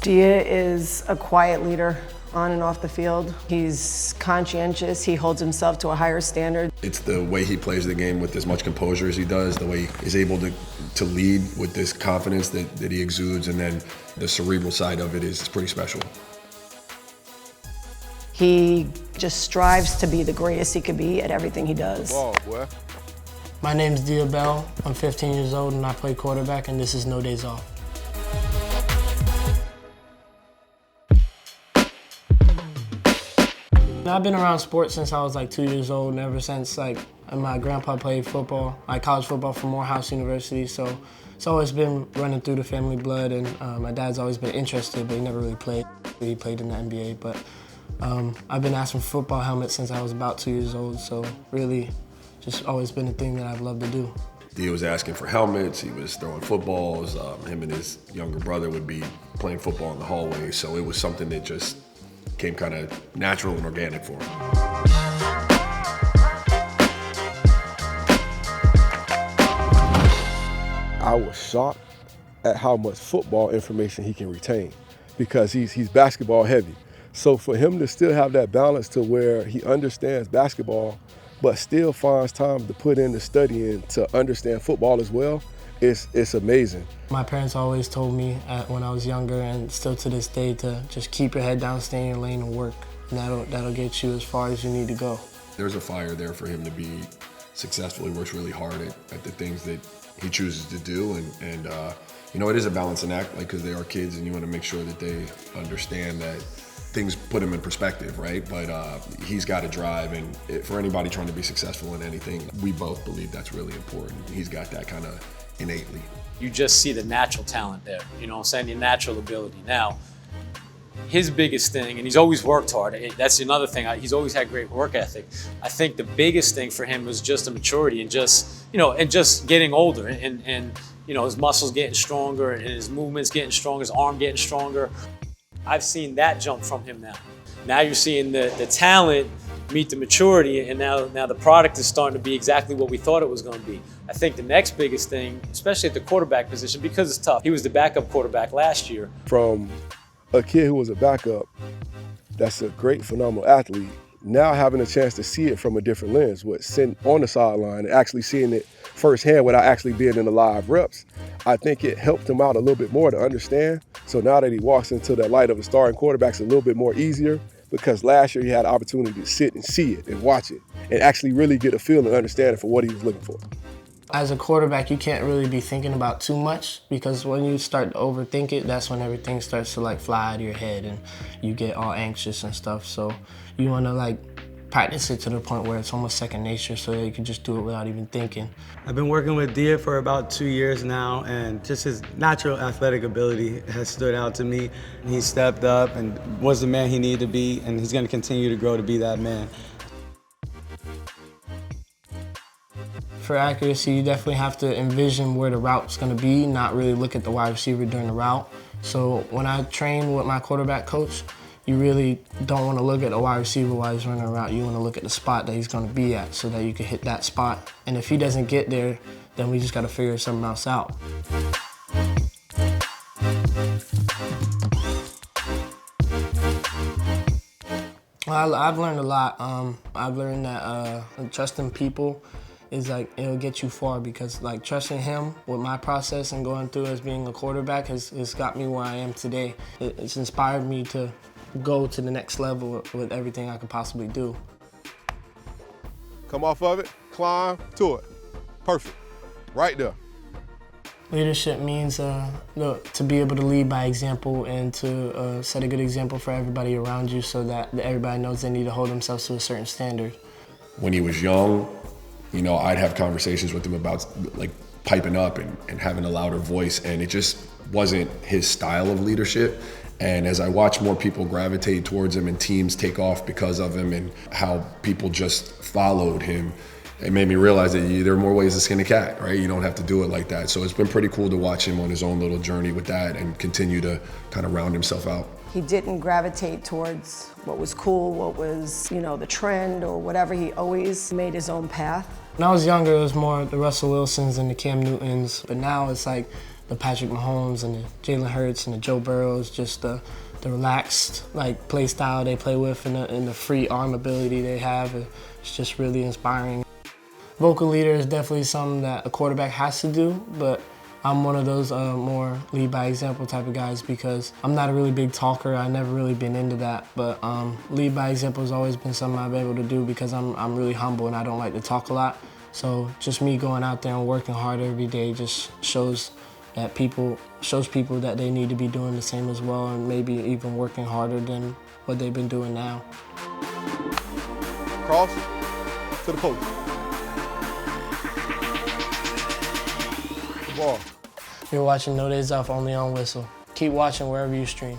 Dia is a quiet leader on and off the field. He's conscientious, he holds himself to a higher standard. It's the way he plays the game with as much composure as he does, the way he is able to lead with this confidence that he exudes, and then the cerebral side of it is pretty special. He just strives to be the greatest he could be at everything he does. Ball, boy. My name's Dia Bell. I'm 15 years old and I play quarterback, and this is No Days Off. I've been around sports since I was like 2 years old, and ever since my grandpa played football, college football for Morehouse University, so it's always been running through the family blood, and my dad's always been interested, but he never really played. He played in the NBA, but I've been asking for football helmets since I was about 2 years old, so really just always been a thing that I've loved to do. Dia was asking for helmets, he was throwing footballs, him and his younger brother would be playing football in the hallway, so it was something that just came kind of natural and organic for him. I was shocked at how much football information he can retain because he's basketball heavy. So for him to still have that balance to where he understands basketball but still finds time to put in the studying to understand football as well, it's amazing. My parents always told me when I was younger, and still to this day, to just keep your head down, stay in your lane and work. And that'll get you as far as you need to go. There's a fire there for him to be successful. He works really hard at the things that he chooses to do, and you know, it is a balancing act, because they are kids and you want to make sure that they understand that things put them in perspective, right? But he's got to drive, and for anybody trying to be successful in anything, we both believe that's really important. He's got that kind of innately. You just see the natural talent there, you know what I'm saying, the natural ability. Now, his biggest thing, and he's always worked hard, that's another thing, he's always had great work ethic. I think the biggest thing for him was just the maturity and just, you know, and just getting older and you know, his muscles getting stronger and his movements getting stronger, his arm getting stronger. I've seen that jump from him now. Now you're seeing the talent meet the maturity, and now the product is starting to be exactly what we thought it was going to be. I think the next biggest thing, especially at the quarterback position, because it's tough. He was the backup quarterback last year. From a kid who was a backup, that's a great, phenomenal athlete, now having a chance to see it from a different lens, sitting on the sideline and actually seeing it firsthand without actually being in the live reps, I think it helped him out a little bit more to understand. So now that he walks into the light of a starting quarterback, it's a little bit more easier, because last year he had the opportunity to sit and see it and watch it and actually really get a feel and understanding for what he was looking for. As a quarterback, you can't really be thinking about too much, because when you start to overthink it, that's when everything starts to fly out of your head and you get all anxious and stuff. So you want to practice it to the point where it's almost second nature, so that you can just do it without even thinking. I've been working with Dia for about 2 years now, and just his natural athletic ability has stood out to me. He stepped up and was the man he needed to be, and he's going to continue to grow to be that man. For accuracy, you definitely have to envision where the route's going to be, not really look at the wide receiver during the route. So when I train with my quarterback coach, you really don't want to look at the wide receiver while he's running around. You want to look at the spot that he's going to be at so that you can hit that spot. And if he doesn't get there, then we just got to figure something else out. Well, I've learned a lot. I've learned that trusting people is it'll get you far, because trusting him with my process and going through as being a quarterback has got me where I am today. It's inspired me to go to the next level with everything I could possibly do. Come off of it, climb to it. Perfect. Right there. Leadership means to be able to lead by example and to set a good example for everybody around you, so that everybody knows they need to hold themselves to a certain standard. When he was young, you know, I'd have conversations with him about piping up and having a louder voice, and it just wasn't his style of leadership. And as I watch more people gravitate towards him and teams take off because of him and how people just followed him, it made me realize that there are more ways to skin a cat, right? You don't have to do it like that. So it's been pretty cool to watch him on his own little journey with that and continue to kind of round himself out. He didn't gravitate towards what was cool, what was, the trend or whatever. He always made his own path. When I was younger, it was more the Russell Wilsons and the Cam Newtons, but now it's the Patrick Mahomes and the Jalen Hurts and the Joe Burrows, just the relaxed like play style they play with and the free arm ability they have. It's just really inspiring. Vocal leader is definitely something that a quarterback has to do, but I'm one of those more lead by example type of guys because I'm not a really big talker. I've never really been into that, but lead by example has always been something I've been able to do because I'm really humble and I don't like to talk a lot. So just me going out there and working hard every day just shows people that they need to be doing the same as well and maybe even working harder than what they've been doing now. Cross to the post. The ball. You're watching No Days Off only on Whistle. Keep watching wherever you stream.